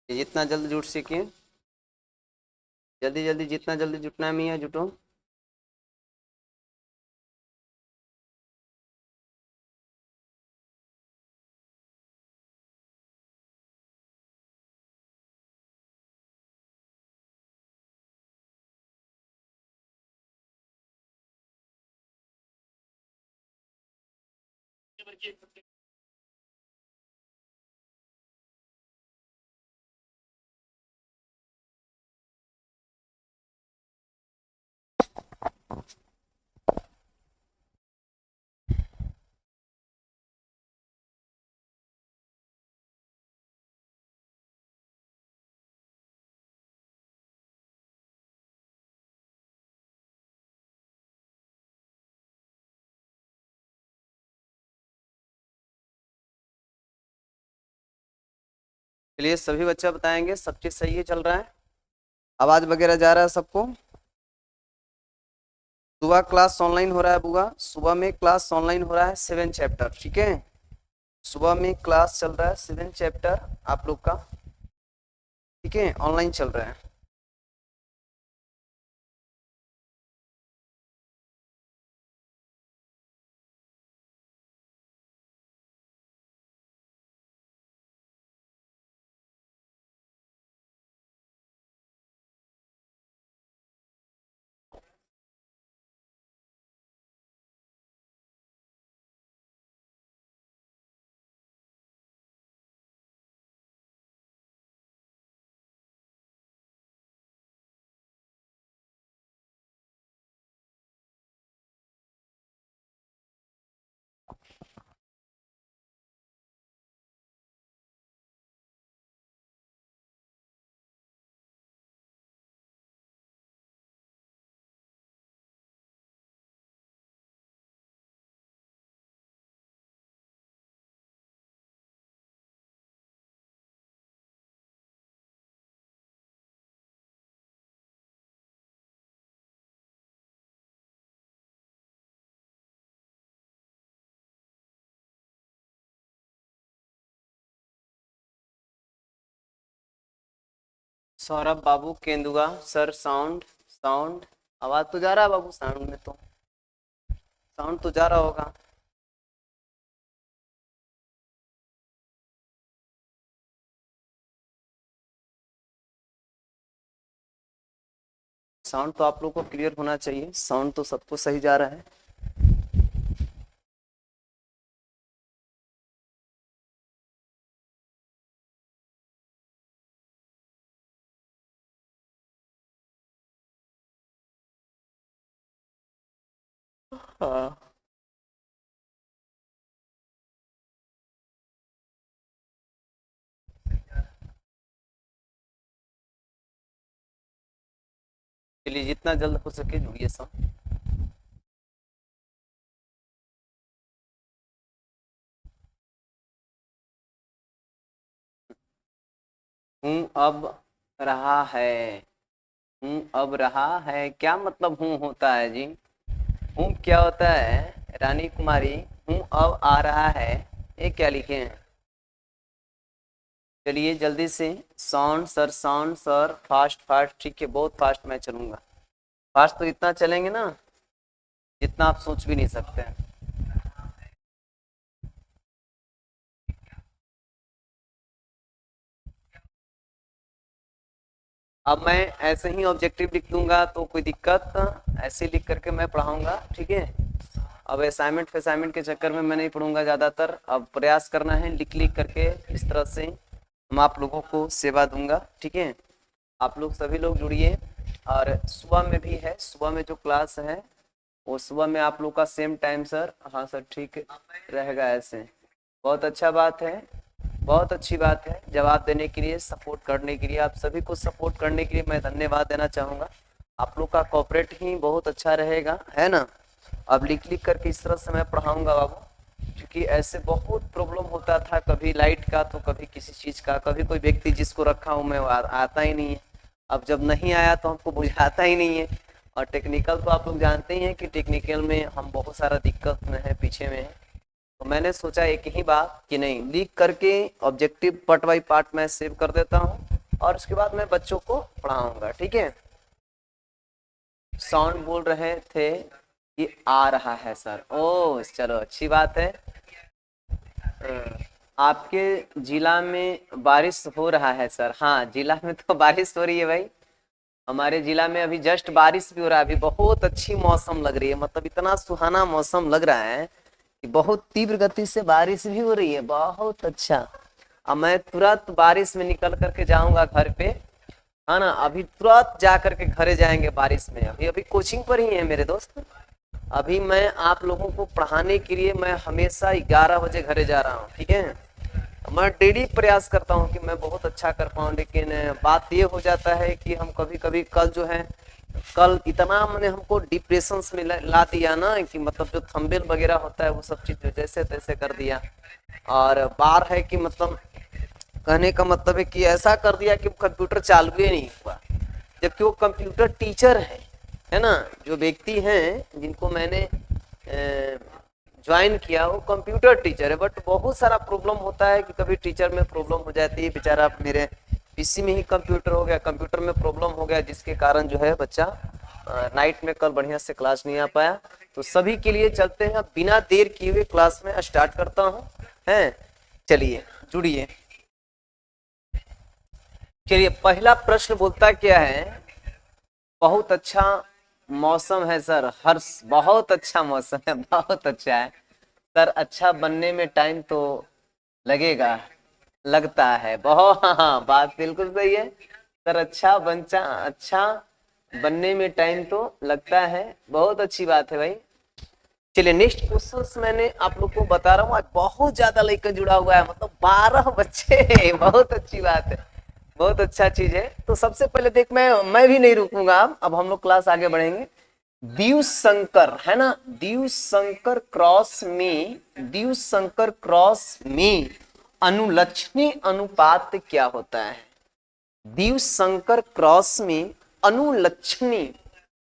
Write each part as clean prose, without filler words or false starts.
जितना जल्दी जुट सके, जल्दी जल्दी, जितना जल्दी जुटना है मियाँ जुटो। चलिए सभी बच्चा बताएंगे, सब चीज सही है, चल रहा है, आवाज वगैरह जा रहा है सबको। सुबह क्लास ऑनलाइन हो रहा है बुआ, सुबह में क्लास ऑनलाइन हो रहा है 7 चैप्टर, ठीक है। सुबह में क्लास चल रहा है 7 चैप्टर आप लोग का, ठीक है, ऑनलाइन चल रहा है। सौरभ बाबू केंदुआ सर, साउंड साउंड, आवाज तो जा रहा है बाबू, साउंड में तो साउंड तो जा रहा होगा। साउंड तो आप लोग को क्लियर होना चाहिए, साउंड तो सबको सही जा रहा है। हाँ। चलिए जितना जल्द हो सके जुड़िए सब। हूँ अब रहा है, हूँ अब रहा है, क्या मतलब हूँ होता है जी? हूँ क्या होता है रानी कुमारी? हूँ अब आ रहा है, ये क्या लिखे हैं? चलिए जल्दी से, sound sir, sound sir, fast fast, ठीक है, बहुत फास्ट मैं चलूंगा। फास्ट तो इतना चलेंगे ना जितना आप सोच भी नहीं सकते हैं। अब मैं ऐसे ही ऑब्जेक्टिव लिख दूंगा तो कोई दिक्कत, ऐसे लिख करके मैं पढ़ाऊंगा, ठीक है। अब असाइनमेंट फसाइनमेंट के चक्कर में मैं नहीं पढ़ूंगा ज़्यादातर, अब प्रयास करना है लिख लिख करके, इस तरह से हम आप लोगों को सेवा दूंगा, ठीक है। आप लोग सभी लोग जुड़िए। और सुबह में भी है, सुबह में जो क्लास है वो सुबह में आप लोग का सेम टाइम सर, हाँ सर ठीक रहेगा ऐसे। बहुत अच्छा बात है, बहुत अच्छी बात है, जवाब देने के लिए, सपोर्ट करने के लिए, आप सभी को सपोर्ट करने के लिए मैं धन्यवाद देना चाहूँगा। आप लोग का कॉपरेट ही बहुत अच्छा रहेगा, है ना। अब लिख लिख करके इस तरह से मैं पढ़ाऊँगा बाबू, क्योंकि ऐसे बहुत प्रॉब्लम होता था, कभी लाइट का तो कभी किसी चीज़ का, कभी कोई व्यक्ति जिसको रखा हूँ मैं आता ही नहीं है। अब जब नहीं आया तो हमको बुझाता ही नहीं है। और टेक्निकल तो आप लोग जानते ही हैं कि टेक्निकल में हम बहुत सारा दिक्कत में है, पीछे में है। तो मैंने सोचा एक ही बात कि नहीं, लिख करके ऑब्जेक्टिव पार्ट बाई पार्ट मैं सेव कर देता हूँ, और उसके बाद मैं बच्चों को पढ़ाऊंगा, ठीक है। साउंड बोल रहे थे कि आ रहा है सर, ओ चलो अच्छी बात है। आपके जिला में बारिश हो रहा है सर? हाँ, जिला में तो बारिश हो रही है भाई। हमारे जिला में अभी जस्ट बारिश भी हो रहा है, अभी बहुत अच्छी मौसम लग रही है, मतलब इतना सुहाना मौसम लग रहा है कि बहुत तीव्र गति से बारिश भी हो रही है, बहुत अच्छा। अब मैं तुरंत बारिश में निकल करके जाऊंगा घर पे, है ना। अभी तुरंत जा करके घरे जाएंगे बारिश में, अभी अभी कोचिंग पर ही है मेरे दोस्त। अभी मैं आप लोगों को पढ़ाने के लिए मैं हमेशा 11 बजे घरे जा रहा हूँ, ठीक है। मैं डेली प्रयास करता हूँ कि मैं बहुत अच्छा कर पाऊँ, लेकिन बात ये हो जाता है कि हम कभी कभी कल जो है, कल इतना मैंने हमको डिप्रेशन में ला दिया ना कि मतलब जो थंबनेल वगैरह होता है वो सब चीज जैसे तैसे कर दिया। और बार है कि मतलब कहने का मतलब है कि ऐसा कर दिया कि कंप्यूटर चालू ही नहीं हुआ, जबकि वो कंप्यूटर टीचर है ना। जो व्यक्ति हैं जिनको मैंने ज्वाइन किया वो कंप्यूटर टीचर है, बट बहुत सारा प्रॉब्लम होता है कि कभी टीचर में प्रॉब्लम हो जाती है। बेचारा मेरे पीसी में ही कंप्यूटर हो गया, कंप्यूटर में प्रॉब्लम हो गया, जिसके कारण जो है बच्चा नाइट में कल बढ़िया से क्लास नहीं आ पाया। तो सभी के लिए चलते हैं, बिना देर किए हुए क्लास में स्टार्ट करता हूँ, हैं। चलिए जुड़िए। चलिए पहला प्रश्न बोलता क्या है? बहुत अच्छा मौसम है सर, हर्ष बहुत अच्छा मौसम है, बहुत अच्छा है सर। अच्छा बनने में टाइम तो लगेगा, लगता है बहुत। हाँ, बात बिल्कुल सही है सर। अच्छा बनने में टाइम तो लगता है, बहुत अच्छी बात है भाई। चलिए नेक्स्ट क्वेश्चन मैंने आप लोग को बता रहा हूँ, आज बहुत ज्यादा लेकर जुड़ा हुआ है, मतलब 12 बच्चे। बहुत अच्छी बात है, बहुत अच्छा चीज है। तो सबसे पहले देख, मैं भी नहीं रुकूंगा, अब हम लोग क्लास आगे बढ़ेंगे। दीव शंकर है ना, दीव शंकर क्रॉस में अनुलक्षणी अनुपात क्या होता है? दीव शंकर क्रॉस में अनुलक्षणी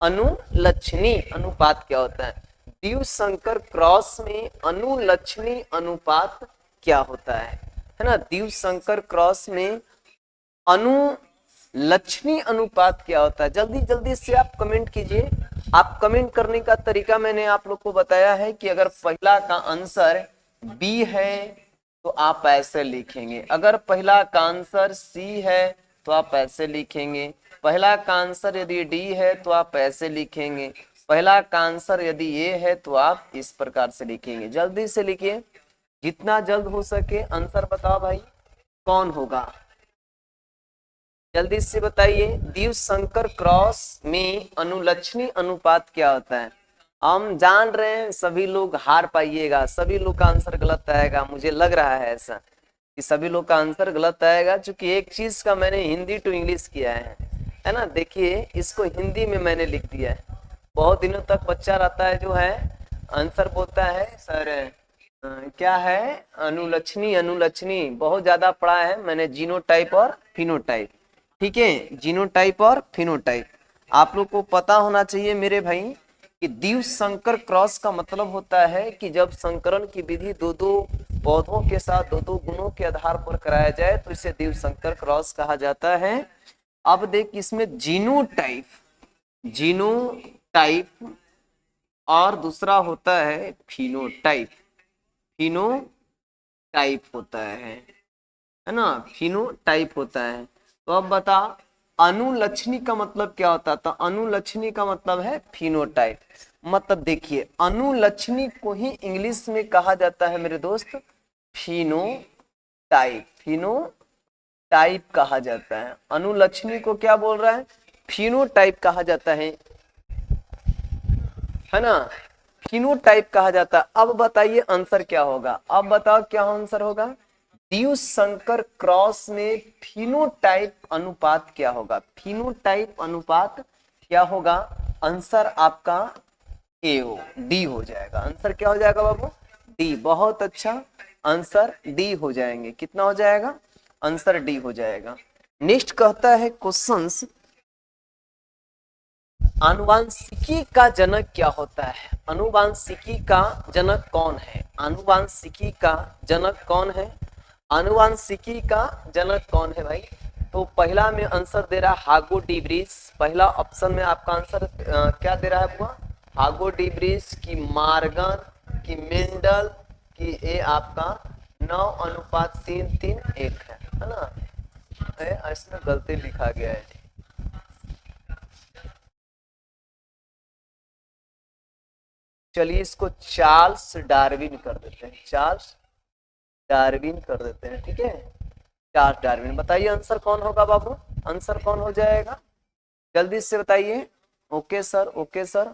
अनुलक्षणी अनुपात क्या होता है? दीव शंकर क्रॉस में अनुलक्षणी अनुपात क्या होता है ना। दीव शंकर क्रॉस में अनुलक्षणी अनुपात क्या होता है? जल्दी जल्दी से आप कमेंट कीजिए। आप कमेंट करने का तरीका मैंने आप लोग को बताया है कि अगर पहला का आंसर बी है तो आप ऐसे लिखेंगे, अगर पहला का आंसर सी है तो आप ऐसे लिखेंगे, पहला का आंसर यदि डी है तो आप ऐसे लिखेंगे, पहला का आंसर यदि ए है तो आप इस प्रकार से लिखेंगे। जल्दी से लिखिए, जितना जल्द हो सके आंसर बताओ भाई, कौन होगा? जल्दी से बताइए। दीव शंकर क्रॉस में अनुलक्षणी अनुपात क्या होता है? हम जान रहे हैं सभी लोग हार पाइएगा, सभी लोग का आंसर गलत आएगा, मुझे लग रहा है ऐसा कि सभी लोग का आंसर गलत आएगा, क्योंकि एक चीज का मैंने हिंदी टू इंग्लिश किया है ना। देखिए इसको हिंदी में मैंने लिख दिया है। बहुत दिनों तक बच्चा रहता है जो है आंसर बोलता है सर क्या है, अनुलक्षणी अनुलक्षणी बहुत ज्यादा पढ़ा है मैंने, जीनोटाइप और फिनोटाइप, ठीक है। जीनोटाइप और फिनोटाइप आप लोग को पता होना चाहिए मेरे भाई कि द्विव संकर क्रॉस का मतलब होता है कि जब संकरण की विधि दो दो पौधों के साथ दो दो गुणों के आधार पर कराया जाए तो इसे द्विव संकर क्रॉस कहा जाता है। अब देख इसमें जीनोटाइप और दूसरा होता है फिनोटाइप, फिनोटाइप होता है ना, फिनोटाइप होता है। तो अब बता अनुलक्षणी का मतलब क्या होता है? तो अनुलक्षणी का मतलब है फिनोटाइप। मतलब देखिए अनुलक्षणी को ही इंग्लिश में कहा जाता है मेरे दोस्त फिनोटाइप, फिनोटाइप कहा जाता है। अनुलक्षणी को क्या बोल रहा है? फिनोटाइप कहा जाता है ना, फिनोटाइप कहा जाता है। अब बताइए आंसर क्या होगा, अब बताओ क्या आंसर होगा? द्विव संकर क्रॉस में फिनोटाइप अनुपात क्या होगा? फिनोटाइप अनुपात क्या होगा? आंसर आपका ए हो, डी हो जाएगा। आंसर क्या हो जाएगा बाबू? डी। बहुत अच्छा, आंसर डी हो जाएंगे। कितना हो जाएगा? आंसर डी हो जाएगा। नेक्स्ट कहता है क्वेश्चंस, आनुवांशिकी का जनक क्या होता है? आनुवांशिकी का जनक कौन है? आनुवांशिकी का जनक कौन है? आनुवांशिकी का जनक कौन है भाई? तो पहला में आंसर दे रहा है हागो डी ब्रिज। पहला ऑप्शन में आपका आंसर क्या दे रहा है बुआ? हागो डी ब्रिज की मार्गन की मेंडल की ए आपका 9:3:3:1 है ना? इसमें गलती लिखा गया है। चलिए इसको चार्ल्स डार्विन कर देते हैं, चार्ल्स डार्विन कर देते हैं, ठीक है। Charles Darwin. बताइए आंसर कौन होगा बाबू? आंसर कौन हो जाएगा? जल्दी से बताइए। Okay sir, okay sir.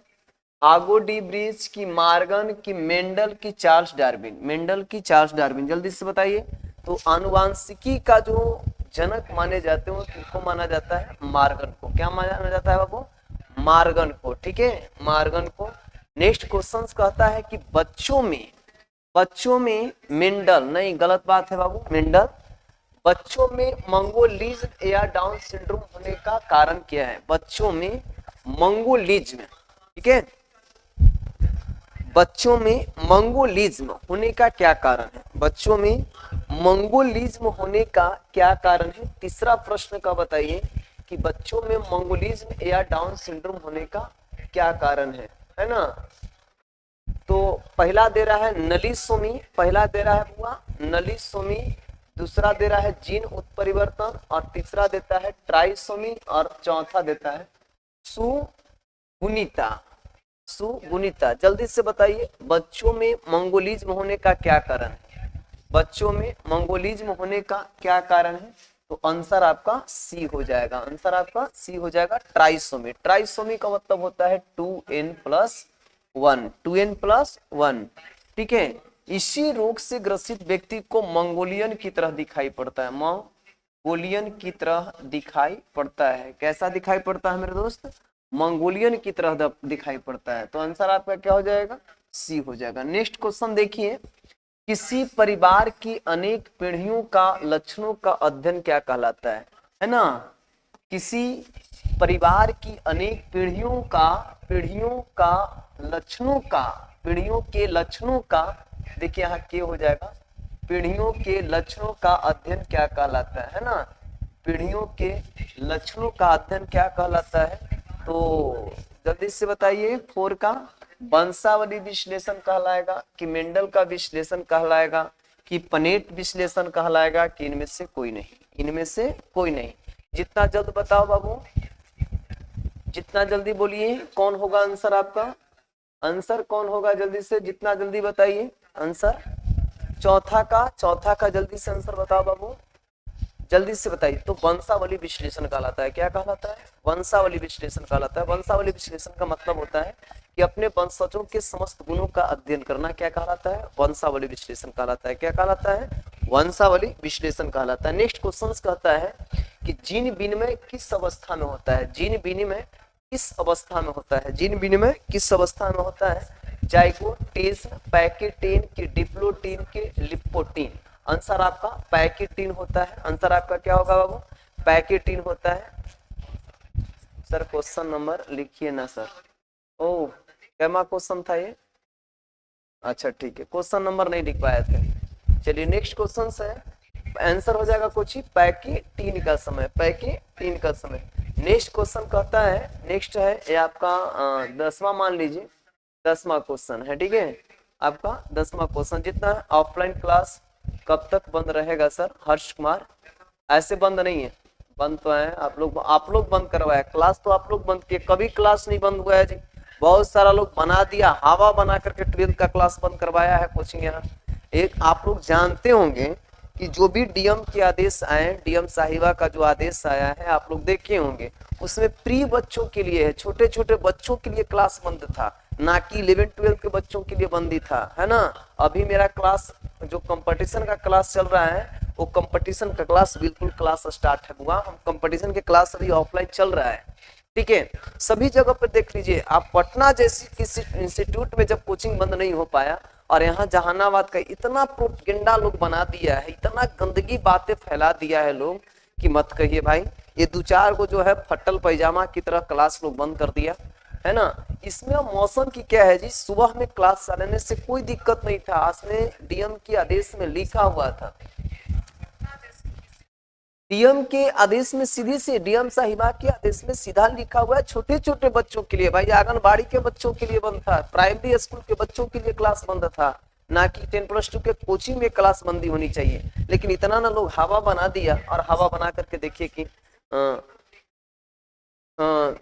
आगो डी ब्रिज की मार्गन की मेंडल की चार्ल्स डार्विन, मेंडल की चार्ल्स डार्विन, जल्दी से बताइए। तो आनुवांशिकी का जो जनक माने जाते हैं किसको माना जाता है? मार्गन को। क्या माना जाता है बाबू? मार्गन को, ठीक है, मार्गन को। नेक्स्ट क्वेश्चन कहता है कि बच्चों में मेंडल, नहीं गलत बात है बाबू, मेंडल बच्चों में मंगोलिज्म या डाउन सिंड्रोम होने का कारण क्या है? बच्चों में मंगोलिज्म, ठीक है, बच्चों में मंगोलिज्म होने का क्या कारण है? बच्चों में मंगोलिज्म होने का क्या कारण है? तीसरा प्रश्न का बताइए कि बच्चों में मंगोलिज्म या डाउन सिंड्रोम होने का क्या कारण है ना? तो पहला दे रहा है नलीसोमी, पहला दे रहा है बुआ नलीसोमी, दूसरा दे रहा है जीन उत्परिवर्तन, और तीसरा देता है ट्राइसोमी, और चौथा देता है सुगुणिता, सुगुणिता। जल्दी से बताइए बच्चों में मंगोलिज्म होने का क्या कारण है? बच्चों में मंगोलिज्म होने का क्या कारण है? तो आंसर आपका सी हो जाएगा, आंसर आपका सी हो जाएगा, ट्राइसोमी। ट्राइसोमी का मतलब होता है 2n+1, 2n+1, ठीक है। इसी रोग से ग्रसित व्यक्ति को मंगोलियन की तरह दिखाई पड़ता है, मंगोलियन की तरह दिखाई पड़ता है। कैसा दिखाई पड़ता है मेरे दोस्त? मंगोलियन की तरह दिखाई पड़ता है। तो आंसर आपका क्या हो जाएगा? सी हो जाएगा। नेक्स्ट क्वेश्चन देखिए, किसी परिवार की अनेक पीढ़ियों का लक्षणों का अध्ययन क्या कहलाता है ना? किसी परिवार की अनेक पीढ़ियों का पीढ़ियों के लक्षणों का, देखिए यहाँ के हो जाएगा, पीढ़ियों के लक्षणों का अध्ययन क्या कहलाता है ना? पीढ़ियों के लक्षणों का अध्ययन क्या कहलाता है? तो जल्दी से बताइए। 4 का वंशावली विश्लेषण कहलाएगा, कि मेंडल का विश्लेषण कहलाएगा, कि पनेट विश्लेषण कहलाएगा, कि इनमें से कोई नहीं? इनमें से कोई नहीं। जितना जल्द बताओ बाबू, जितना जल्दी बोलिए कौन होगा आंसर आपका? आंसर कौन होगा? जल्दी से, जितना जल्दी बताइए आंसर। चौथा का जल्दी से आंसर बताओ बाबू, जल्दी से बताइए। तो वंशावली विश्लेषण कहलाता है। क्या कहलाता है? वंशावली विश्लेषण कहलाता है। वंशावली विश्लेषण का मतलब होता है कि अपने वंशजों के समस्त गुणों का अध्ययन करना। क्या कहलाता है? वंशावली विश्लेषण कहलाता है। क्या कहलाता है? वंशावली विश्लेषण कहलाता है। नेक्स्ट क्वेश्चन कहता है कि जीन विनिमय किस अवस्था में होता है? जीन विनिमय किस अवस्था में होता है? जीन विनिमय किस अवस्था में होता है? जाइगोटेस, पैकेटीन की डिप्लोटीन के लिपोटीन। आंसर आपका पैकेटीन होता है। आंसर आपका क्या होगा बाबू? पैकेटीन होता है। सर क्वेश्चन नंबर लिखिए ना सर। ओह क्या क्वेश्चन था ये? अच्छा ठीक है, क्वेश्चन नंबर नहीं लिख पाए थे। चलिए नेक्स्ट क्वेश्चन है, आंसर हो जाएगा कुछ ही, पैकेटीन का समय, पैकेटीन का समय। नेक्स्ट क्वेश्चन कहता है, नेक्स्ट है ये आपका 10वां मान लीजिए, 10वां क्वेश्चन है, ठीक है। आपका 10वां क्वेश्चन जितना है, ऑफलाइन क्लास कब तक बंद रहेगा सर? हर्ष कुमार, ऐसे बंद नहीं है, बंद तो है, आप लोग बंद करवाया क्लास, तो आप लोग बंद किए, कभी क्लास नहीं बंद हुआ है जी। बहुत सारा लोग बना दिया, हवा बना करके 12th का क्लास बंद करवाया है कोचिंग यहाँ। एक आप लोग जानते होंगे कि जो भी डीएम के आदेश आए, डीएम साहिबा का जो आदेश आया है आप लोग देखे होंगे, उसमें प्री बच्चों के लिए है, छोटे छोटे बच्चों के लिए क्लास बंद था, ना कि 11-12 के बच्चों के लिए बंदी था, है ना। अभी मेरा क्लास जो कंपटीशन का क्लास चल रहा है, वो कंपटीशन का क्लास बिल्कुल क्लास स्टार्ट है हुआ, हम कंपटीशन के क्लास अभी ऑफलाइन चल रहा है, ठीक है। सभी जगह पर देख लीजिए आप, पटना जैसी किसी इंस्टीट्यूट में जब कोचिंग बंद नहीं हो पाया, और यहाँ जहानाबाद का इतना प्रोपेगेंडा लोग बना दिया है, इतना गंदगी बातें फैला दिया है लोग कि मत कहिए भाई। ये 2-4 को जो है फट्टल पैजामा की तरह क्लास लोग बंद कर दिया है ना। इसमें मौसम की क्या है जी, सुबह में क्लास चलने से कोई दिक्कत नहीं था, उसमें डीएम के आदेश में लिखा हुआ था, डीएम के आदेश में सीधी से डीएम साहिबा के आदेश में सीधा लिखा हुआ है छोटे छोटे बच्चों के लिए। भाई आंगनबाड़ी के बच्चों के लिए बंद था, प्राइमरी स्कूल के बच्चों के लिए क्लास बंद था, ना कि 10+2 के कोचिंग में क्लास बंदी होनी चाहिए। लेकिन इतना ना लोग हवा बना दिया, और हवा बना करके देखिए कि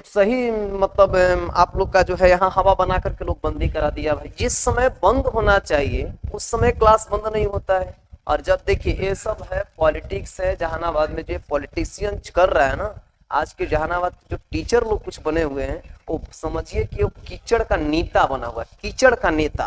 सही मतलब आप लोग का जो है यहाँ हवा बना करके लोग बंदी करा दिया। भाई जिस समय बंद होना चाहिए उस समय क्लास बंद नहीं होता है। और जब देखिए ये सब है पॉलिटिक्स है, जहानाबाद में जो पॉलिटिशियन कर रहा है ना, आज के जहानाबाद के जो टीचर लोग कुछ बने हुए हैं, वो समझिए कि वो कीचड़ का नेता बना हुआ है, कीचड़ का नेता,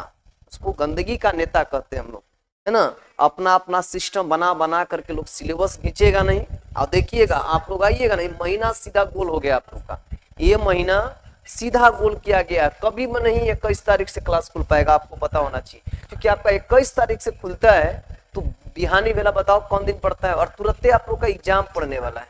उसको गंदगी का नेता कहते हैं हम लोग, है ना। अपना अपना सिस्टम बना बना करके लोग सिलेबस खींचेगा नहीं। और देखिएगा आप लोग आइएगा नहीं, महीना सीधा गोल हो गया आप लोग का, ये महीना सीधा गोल किया गया। कभी में नहीं 21 तारीख से क्लास खुल पाएगा, आपको पता होना चाहिए, क्योंकि आपका 21 तारीख से खुलता है तो बिहानी वेला बताओ कौन दिन पड़ता है, और तुरंत आप लोग का एग्जाम पढ़ने वाला है,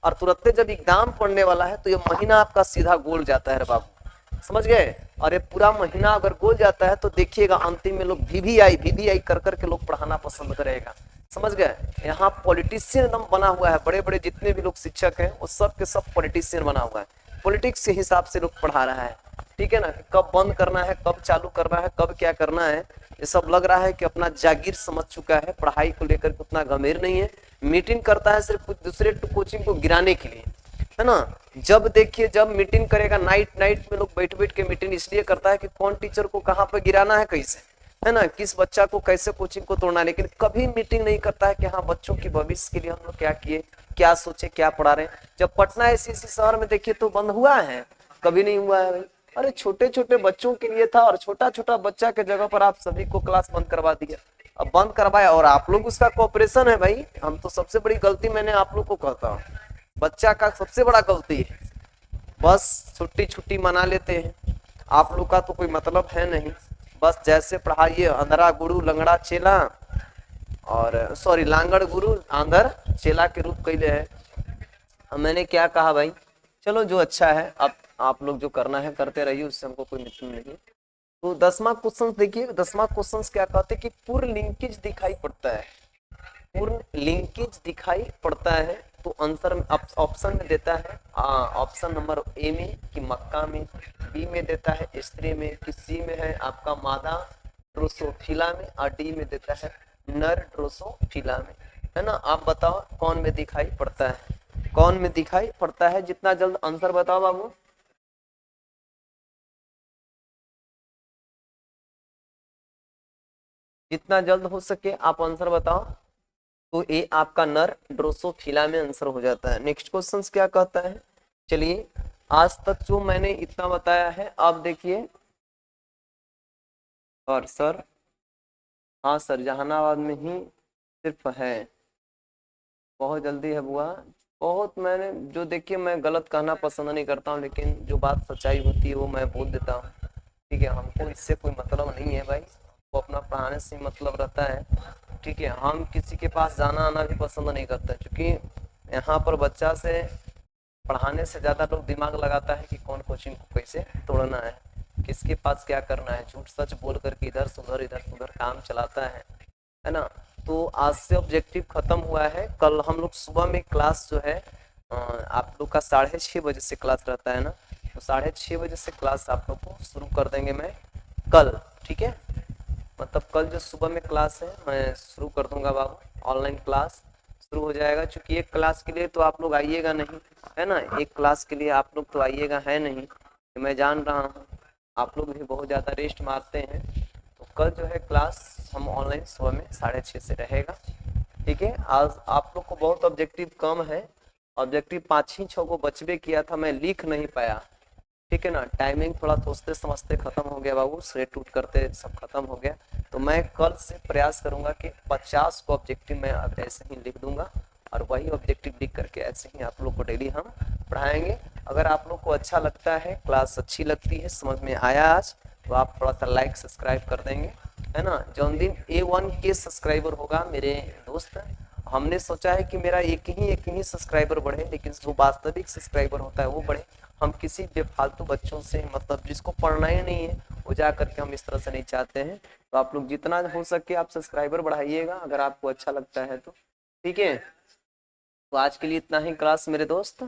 और तुरंत जब एग्जाम पढ़ने वाला है तो ये महीना आपका सीधा गोल जाता है बाबू, समझ गए। और ये पूरा महीना अगर गोल जाता है तो देखिएगा अंतिम में लोग वीवीआई कर करके लोग पढ़ाना पसंद करेगा, समझ गए। यहाँ पॉलिटिशियन एकदम बना हुआ है, बड़े बड़े जितने भी लोग शिक्षक हैं वो सब के सब पॉलिटिशियन बना हुआ है, पॉलिटिक्स के हिसाब से लोग पढ़ा रहा है, ठीक है ना। कब बंद करना है, कब चालू करना है, कब क्या करना है, ये सब लग रहा है कि अपना जागीर समझ चुका है, पढ़ाई को लेकर के उतना गंभीर नहीं है। मीटिंग करता है सिर्फ कुछ दूसरे कोचिंग को गिराने के लिए, है ना। जब देखिए जब मीटिंग करेगा नाइट नाइट में लोग बैठ बैठ के मीटिंग इसलिए करता है कि कौन टीचर को कहाँ पे गिराना है, कैसे, है ना, किस बच्चा को कैसे कोचिंग को तोड़ना है। लेकिन कभी मीटिंग नहीं करता है कि हाँ बच्चों के भविष्य के लिए हम लोग क्या किए, क्या सोचे, क्या पढ़ा रहे हैं। जब पटना ऐसी शहर में देखिए तो बंद हुआ है, कभी नहीं हुआ है भाई। अरे छोटे छोटे बच्चों के लिए था, और छोटा छोटा बच्चा के जगह पर आप सभी को क्लास बंद करवा दिया। अब बंद करवाया और आप लोग उसका कोऑपरेशन है भाई। हम तो सबसे बड़ी गलती मैंने आप लोग को कहता हूँ, बच्चा का सबसे बड़ा गलती है, बस छुट्टी छुट्टी मना लेते हैं। आप लोग का तो कोई मतलब है नहीं, बस जैसे पढ़ाइए अंधरा गुरु लंगड़ा चेला, और सॉरी लांगड़ गुरु आंधर चेला के रूप कैले है। अब मैंने क्या कहा भाई, चलो जो अच्छा है, अब आप लोग जो करना है करते रहिए, उससे हमको कोई मतलब नहीं। तो 10वां क्वेश्चन देखिए, 10वां क्वेश्चन क्या कहते हैं कि पूर्ण लिंकेज दिखाई पड़ता है, पूर्ण लिंकेज दिखाई पड़ता है। तो आंसर ऑप्शन में देता है ऑप्शन नंबर ए में कि मक्का में, बी में देता है स्त्री में, कि सी में है आपका मादा ड्रोसोफिला में, और डी में देता है नर ड्रोसोफिला में, है ना। आप बताओ कौन में दिखाई पड़ता है, कौन में दिखाई पड़ता है, जितना जल्द आंसर बताओ बाबू। जितना जल्द हो सके आप आंसर बताओ। तो ये आपका नर ड्रोसोफिला में आंसर हो जाता है। नेक्स्ट क्वेश्चन क्या कहता है, चलिए आज तक जो मैंने इतना बताया है आप देखिए। और सर, हाँ सर जहानाबाद में ही सिर्फ है, बहुत जल्दी है बुआ। बहुत मैंने जो देखिए, मैं गलत कहना पसंद नहीं करता हूँ, लेकिन जो बात सच्चाई होती है वो मैं बोल देता हूँ, ठीक है। हमको इससे कोई मतलब नहीं है भाई, वो अपना पढ़ाने से मतलब रहता है, ठीक है। हम किसी के पास जाना आना भी पसंद नहीं करते, क्योंकि यहाँ पर बच्चा से पढ़ाने से ज़्यादा लोग दिमाग लगाता है कि कौन कोचिंग को कैसे तोड़ना है, किसके पास क्या करना है, झूठ सच बोल करके इधर से उधर काम चलाता है ना। तो आज से ऑब्जेक्टिव खत्म हुआ है। कल हम लोग सुबह में क्लास जो है आप लोग का 6:30 बजे से क्लास रहता है ना, तो 6:30 बजे से क्लास आप लोग को शुरू कर देंगे मैं कल, ठीक है। मतलब कल जो सुबह में क्लास है मैं शुरू कर दूंगा बाबू, ऑनलाइन क्लास शुरू हो जाएगा। क्योंकि एक क्लास के लिए तो आप लोग आइएगा नहीं, है ना, एक क्लास के लिए आप लोग तो आइएगा है नहीं, मैं जान रहा हूँ। आप लोग भी बहुत ज़्यादा रेस्ट मारते हैं, तो कल जो है क्लास हम ऑनलाइन सुबह में 6:30 से रहेगा, ठीक है। आज आप लोग को बहुत ऑब्जेक्टिव कम है, ऑब्जेक्टिव 5 ही 6 को बचबे किया था, मैं लिख नहीं पाया, ठीक है ना। टाइमिंग थोड़ा सोचते समझते खत्म हो गया बाबू, सेट उट करते सब खत्म हो गया। तो मैं कल से प्रयास करूंगा कि 50 को ऑब्जेक्टिव मैं अब ऐसे ही लिख दूंगा, और वही ऑब्जेक्टिव लिख करके ऐसे ही आप लोग को डेली हम पढ़ाएंगे। अगर आप लोग को अच्छा लगता है, क्लास अच्छी लगती है, समझ में आया आज, तो आप थोड़ा सा लाइक सब्सक्राइब कर देंगे, है ना। जौन दिन A1 के सब्सक्राइबर होगा मेरे दोस्त, हमने सोचा है कि मेरा एक ही सब्सक्राइबर बढ़े, लेकिन जो वास्तविक सब्सक्राइबर होता है वो बढ़े। हम किसी बेफालतू बच्चों से, मतलब जिसको पढ़ना ही नहीं है वो जा करके हम इस तरह से नहीं चाहते हैं। तो आप लोग जितना हो सके आप सब्सक्राइबर बढ़ाइएगा, अगर आपको अच्छा लगता है तो, ठीक है। तो आज के लिए इतना ही क्लास मेरे दोस्त।